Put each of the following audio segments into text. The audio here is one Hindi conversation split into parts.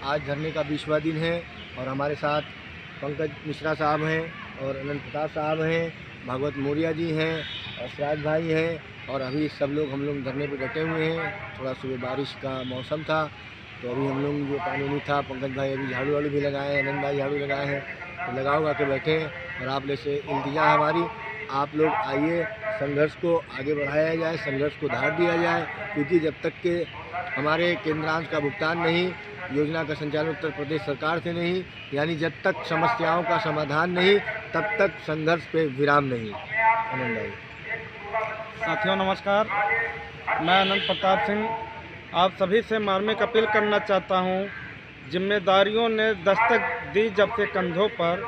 आज धरने का 20वां दिन है और हमारे साथ पंकज मिश्रा साहब हैं और अनंत प्रताप साहब हैं, भागवत मौर्य जी हैं और सिराज भाई हैं और अभी सब लोग हम लोग धरने पर डटे हुए हैं। थोड़ा सुबह बारिश का मौसम था तो अभी हम लोग जो पानी नहीं था, पंकज भाई अभी झाड़ू वाड़ू भी लगाए हैं, अनंत भाई झाड़ू लगाए हैं, तो लगा उगा के बैठे हैं। और आप लोग से इल्तिजा है हमारी, आप लोग आइए, संघर्ष को आगे बढ़ाया जाए, संघर्ष को धार दिया जाए, क्योंकि जब तक के हमारे केंद्रांश का भुगतान नहीं, योजना का संचालन उत्तर प्रदेश सरकार से नहीं, यानी जब तक समस्याओं का समाधान नहीं, तब तक संघर्ष पे विराम नहीं। आनंद भाई। साथियों नमस्कार, मैं अनंत प्रताप सिंह आप सभी से मार्मिक अपील करना चाहता हूं। जिम्मेदारियों ने दस्तक दी जब से कंधों पर,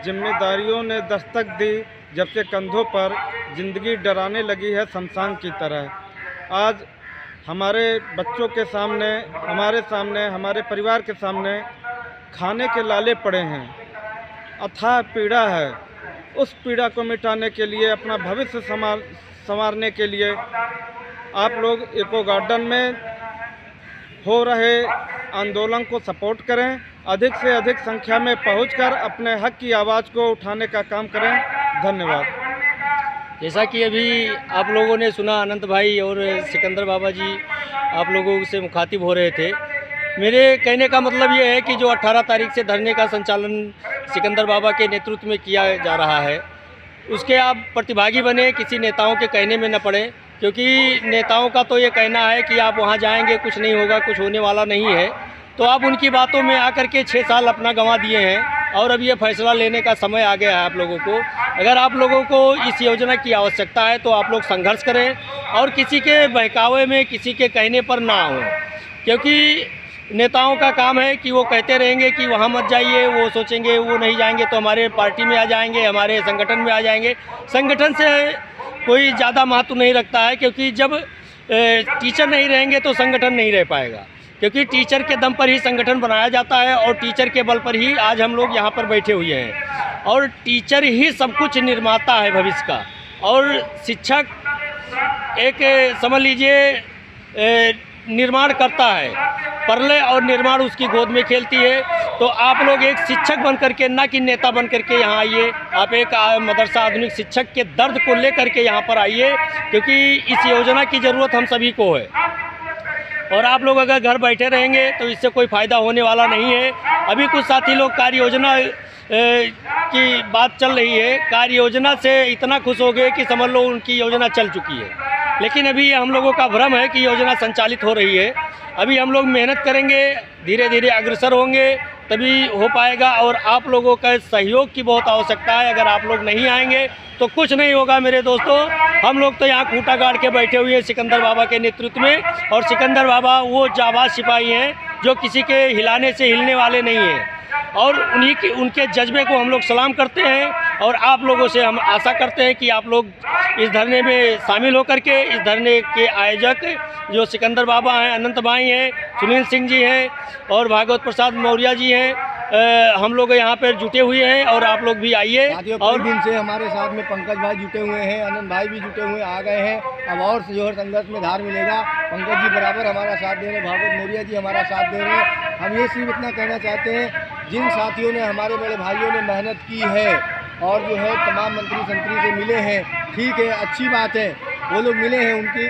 जिम्मेदारियों ने दस्तक दी जब से कंधों पर, ज़िंदगी डराने लगी है शमशान की तरह। आज हमारे बच्चों के सामने, हमारे सामने, हमारे परिवार के सामने खाने के लाले पड़े हैं, अथाह पीड़ा है। उस पीड़ा को मिटाने के लिए, अपना भविष्य संवारने के लिए आप लोग इको गार्डन में हो रहे आंदोलन को सपोर्ट करें, अधिक से अधिक संख्या में पहुंचकर अपने हक की आवाज़ को उठाने का काम करें। धन्यवाद। जैसा कि अभी आप लोगों ने सुना, अनंत भाई और सिकंदर बाबा जी आप लोगों से मुखातिब हो रहे थे। मेरे कहने का मतलब ये है कि जो 18 तारीख से धरने का संचालन सिकंदर बाबा के नेतृत्व में किया जा रहा है, उसके आप प्रतिभागी बने, किसी नेताओं के कहने में न पड़े, क्योंकि नेताओं का तो ये कहना है कि आप वहाँ जाएंगे कुछ नहीं होगा, कुछ होने वाला नहीं है। तो आप उनकी बातों में आकर के 6 साल अपना गंवा दिए हैं और अब ये फैसला लेने का समय आ गया है आप लोगों को। अगर आप लोगों को इस योजना की आवश्यकता है तो आप लोग संघर्ष करें और किसी के बहकावे में, किसी के कहने पर ना हो, क्योंकि नेताओं का काम है कि वो कहते रहेंगे कि वहाँ मत जाइए, वो सोचेंगे वो नहीं जाएंगे तो हमारे पार्टी में आ जाएंगे, हमारे संगठन में आ जाएंगे। संगठन से कोई ज़्यादा महत्व नहीं रखता है, क्योंकि जब टीचर नहीं रहेंगे तो संगठन नहीं रह पाएगा, क्योंकि टीचर के दम पर ही संगठन बनाया जाता है और टीचर के बल पर ही आज हम लोग यहाँ पर बैठे हुए हैं। और टीचर ही सब कुछ निर्माता है भविष्य का, और शिक्षक एक समझ लीजिए निर्माण करता है, प्रलय और निर्माण उसकी गोद में खेलती है। तो आप लोग एक शिक्षक बन करके, ना कि नेता बन करके यहाँ आइए, आप एक मदरसा आधुनिक शिक्षक के दर्द को ले करके यहाँ पर आइए, क्योंकि इस योजना की ज़रूरत हम सभी को है। और आप लोग अगर घर बैठे रहेंगे तो इससे कोई फ़ायदा होने वाला नहीं है। अभी कुछ साथी लोग कार्य योजना की बात चल रही है, कार्य योजना से इतना खुश हो गए कि समझ लो उनकी योजना चल चुकी है, लेकिन अभी हम लोगों का भ्रम है कि योजना संचालित हो रही है। अभी हम लोग मेहनत करेंगे, धीरे धीरे अग्रसर होंगे, तभी हो पाएगा। और आप लोगों का सहयोग की बहुत आवश्यकता है। अगर आप लोग नहीं आएंगे तो कुछ नहीं होगा मेरे दोस्तों। हम लोग तो यहाँ खूंटा गाड़ के बैठे हुए हैं सिकंदर बाबा के नेतृत्व में, और सिकंदर बाबा वो जाबाज सिपाही हैं जो किसी के हिलाने से हिलने वाले नहीं हैं, और उनके जज्बे को हम लोग सलाम करते हैं। और आप लोगों से हम आशा करते हैं कि आप लोग इस धरने में शामिल होकर के, इस धरने के आयोजक जो सिकंदर बाबा हैं, अनंत भाई हैं, सुनील सिंह जी हैं और भागवत प्रसाद मौर्य जी हैं, हम लोग यहाँ पर जुटे हुए हैं और आप लोग भी आइए। और दिन से हमारे साथ में पंकज भाई जुटे हुए हैं, अनंत भाई भी जुटे हुए आ गए हैं। अब और जोर संघर्ष में धार मिलेगा। पंकज जी बराबर हमारा साथ दे रहे हैं, भागवत मौर्य जी हमारा साथ दे रहे हैं। हम ये सिर्फ इतना कहना चाहते हैं, जिन साथियों ने, हमारे बड़े भाइयों ने मेहनत की है और जो है तमाम मंत्री संतरी से मिले हैं, ठीक है, अच्छी बात है, वो लोग मिले हैं, उनकी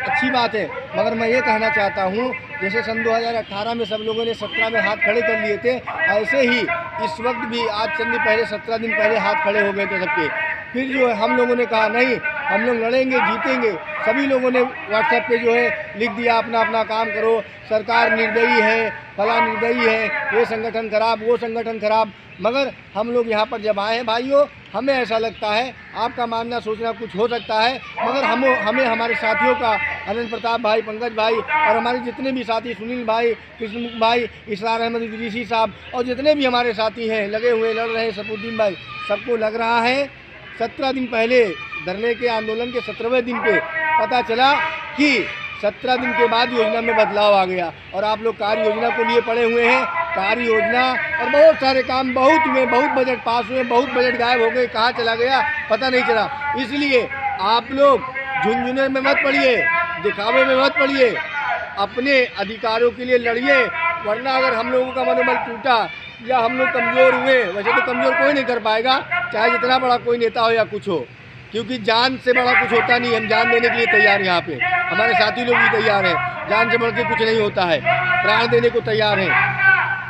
अच्छी बात है। मगर मैं ये कहना चाहता हूँ, जैसे सन 2018 में सब लोगों ने 17 में हाथ खड़े कर लिए थे, ऐसे ही इस वक्त भी आज चंद दिन पहले, 17 दिन पहले हाथ खड़े हो गए थे सबके। फिर जो है हम लोगों ने कहा नहीं, हम लोग लड़ेंगे, जीतेंगे। सभी लोगों ने व्हाट्सएप पे जो है लिख दिया, अपना अपना काम करो, सरकार निर्दयी है, फला निर्दयी है, ये संगठन खराब, वो संगठन खराब। मगर हम लोग यहाँ पर जब आए हैं भाइयों, हमें ऐसा लगता है, आपका मानना सोचना कुछ हो सकता है, मगर हमें हमारे साथियों का, अनंत प्रताप भाई, पंकज भाई और हमारे जितने भी साथी, सुनील भाई, कृष्णमुख भाई, इसरार अहमद इदरीसी साहब और जितने भी हमारे साथी हैं, लगे हुए लड़ रहे हैं, सफुद्दीन भाई, सबको लग रहा है 17 दिन पहले धरने के आंदोलन के 17वें दिन पे पता चला कि 17 दिन के बाद योजना में बदलाव आ गया। और आप लोग कार्य योजना को लिए पड़े हुए हैं। कार्य योजना और बहुत सारे काम बहुत हुए, बहुत बजट पास हुए, बहुत बजट गायब हो गए, कहाँ चला गया पता नहीं चला। इसलिए आप लोग झुंझुने में मत पड़िए, दिखावे में मत पड़िए, अपने अधिकारों के लिए लड़िए वरना अगर हम लोगों का मनोबल टूटा या हम लोग कमज़ोर हुए, वैसे तो कमज़ोर कोई नहीं कर पाएगा, चाहे जितना बड़ा कोई नेता हो या कुछ हो, क्योंकि जान से बड़ा कुछ होता नहीं। हम जान देने के लिए तैयार हैं, यहाँ पे हमारे साथी लोग भी तैयार हैं, जान से बढ़ के कुछ नहीं होता है, प्राण देने को तैयार हैं।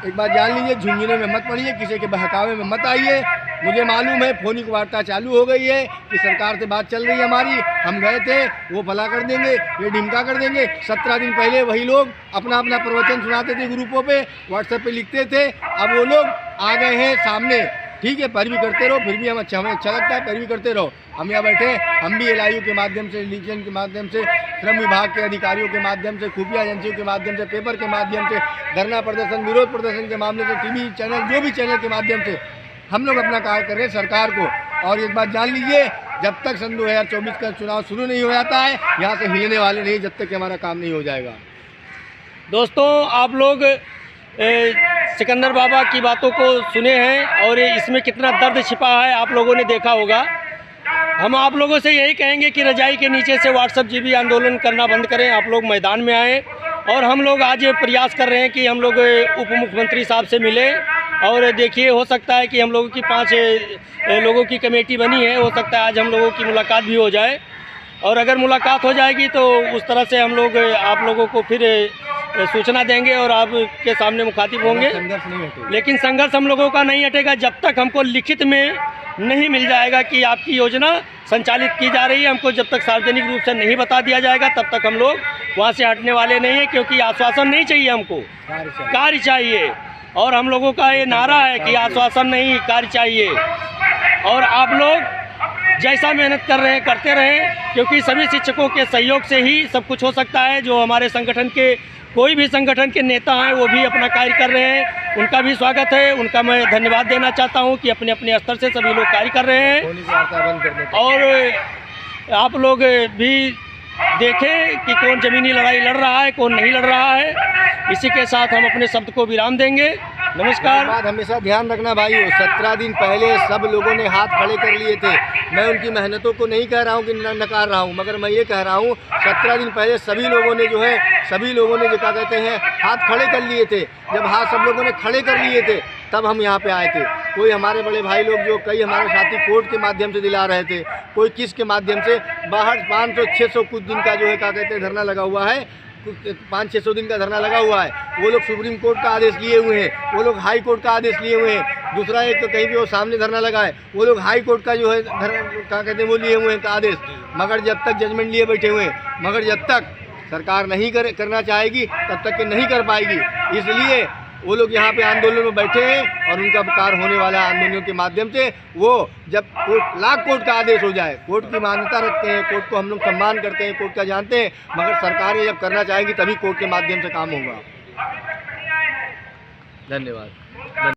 एक बात जान लीजिए, झुंझुने में मत पड़िए, किसी के बहकावे में मत आइए। मुझे मालूम है फोनिक वार्ता चालू हो गई है कि सरकार से बात चल रही है हमारी, हम गए थे, वो भला कर देंगे, ये ढिमका कर देंगे। 17 दिन पहले वही लोग अपना अपना प्रवचन सुनाते थे ग्रुपों पे, व्हाट्सएप पे लिखते थे, अब वो लोग आ गए हैं सामने। ठीक है, पैरवी करते रहो, फिर भी हमें अच्छा लगता है, पैरवी करते रहो। हम यहाँ बैठे, हम भी LIU के माध्यम से, लीजन के माध्यम से, श्रम विभाग के अधिकारियों के माध्यम से, खुफिया एजेंसियों के माध्यम से, पेपर के माध्यम से, धरना प्रदर्शन, विरोध प्रदर्शन के मामले से, TV चैनल, जो भी चैनल के माध्यम से हम लोग अपना कार्य कर रहे हैं सरकार को। और एक बात जान लीजिए, जब तक सन 2024 का चुनाव शुरू नहीं हो जाता है, यहाँ से हिलने वाले नहीं, जब तक हमारा काम नहीं हो जाएगा। दोस्तों, आप लोग सिकंदर बाबा की बातों को सुने हैं और इसमें कितना दर्द छिपा है आप लोगों ने देखा होगा। हम आप लोगों से यही कहेंगे कि रजाई के नीचे से व्हाट्सएप जीबी आंदोलन करना बंद करें, आप लोग मैदान में आएँ। और हम लोग आज प्रयास कर रहे हैं कि हम लोग उप मुख्यमंत्री साहब से मिलें, और देखिए हो सकता है कि हम लोगों की 5 लोगों की कमेटी बनी है, हो सकता है आज हम लोगों की मुलाकात भी हो जाए। और अगर मुलाकात हो जाएगी तो उस तरह से हम लोग आप लोगों को फिर सूचना देंगे और आपके सामने मुखातिब होंगे। लेकिन संघर्ष हम लोगों का नहीं हटेगा जब तक हमको लिखित में नहीं मिल जाएगा कि आपकी योजना संचालित की जा रही है। हमको जब तक सार्वजनिक रूप से नहीं बता दिया जाएगा तब तक हम लोग वहाँ से हटने वाले नहीं हैं, क्योंकि आश्वासन नहीं चाहिए, हमको कार्य चाहिए। और हम लोगों का ये नारा है कि आश्वासन नहीं, कार्य चाहिए। और आप लोग जैसा मेहनत कर रहे हैं करते रहें, क्योंकि सभी शिक्षकों के सहयोग से ही सब कुछ हो सकता है। जो हमारे संगठन के कोई भी संगठन के नेता हैं वो भी अपना कार्य कर रहे हैं, उनका भी स्वागत है, उनका मैं धन्यवाद देना चाहता हूं कि अपने अपने स्तर से सभी लोग कार्य कर रहे हैं। और आप लोग भी देखें कि कौन ज़मीनी लड़ाई लड़ रहा है, कौन नहीं लड़ रहा है। इसी के साथ हम अपने शब्द को विराम देंगे। नमस्कार। बात हमेशा ध्यान रखना भाइयों, 17 दिन पहले सब लोगों ने हाथ खड़े कर लिए थे। मैं उनकी मेहनतों को नहीं कह रहा हूँ कि नकार रहा हूँ, मगर मैं ये कह रहा हूँ 17 दिन पहले सभी लोगों ने जो क्या कहते हैं हाथ खड़े कर लिए थे। जब हाथ सब लोगों ने खड़े कर लिए थे तब हम यहाँ पे आए थे। कोई हमारे बड़े भाई लोग जो कई हमारे साथी कोर्ट के माध्यम से दिला रहे थे, कोई किस के माध्यम से, बाहर 500-600 कुछ दिन का जो है क्या कहते हैं धरना लगा हुआ है, 500-600 दिन का धरना लगा हुआ है। वो लोग सुप्रीम कोर्ट का आदेश लिए हुए हैं, वो लोग हाई कोर्ट का आदेश लिए हुए हैं। दूसरा एक तो कहीं भी वो सामने धरना लगा है, वो लोग हाई कोर्ट का जो है क्या कहते हैं वो लिए हुए हैं आदेश, मगर जब तक जजमेंट लिए बैठे हुए हैं। मगर जब तक सरकार नहीं करना चाहेगी तब तक के नहीं कर पाएगी। इसलिए वो लोग यहाँ पे आंदोलन में बैठे हैं और उनका कार्य होने वाला है आंदोलन के माध्यम से। वो जब कोर्ट का आदेश हो जाए, कोर्ट की मान्यता रखते हैं, कोर्ट को हम लोग सम्मान करते हैं, कोर्ट का जानते हैं, मगर सरकारें जब करना चाहेगी तभी कोर्ट के माध्यम से काम होगा। धन्यवाद।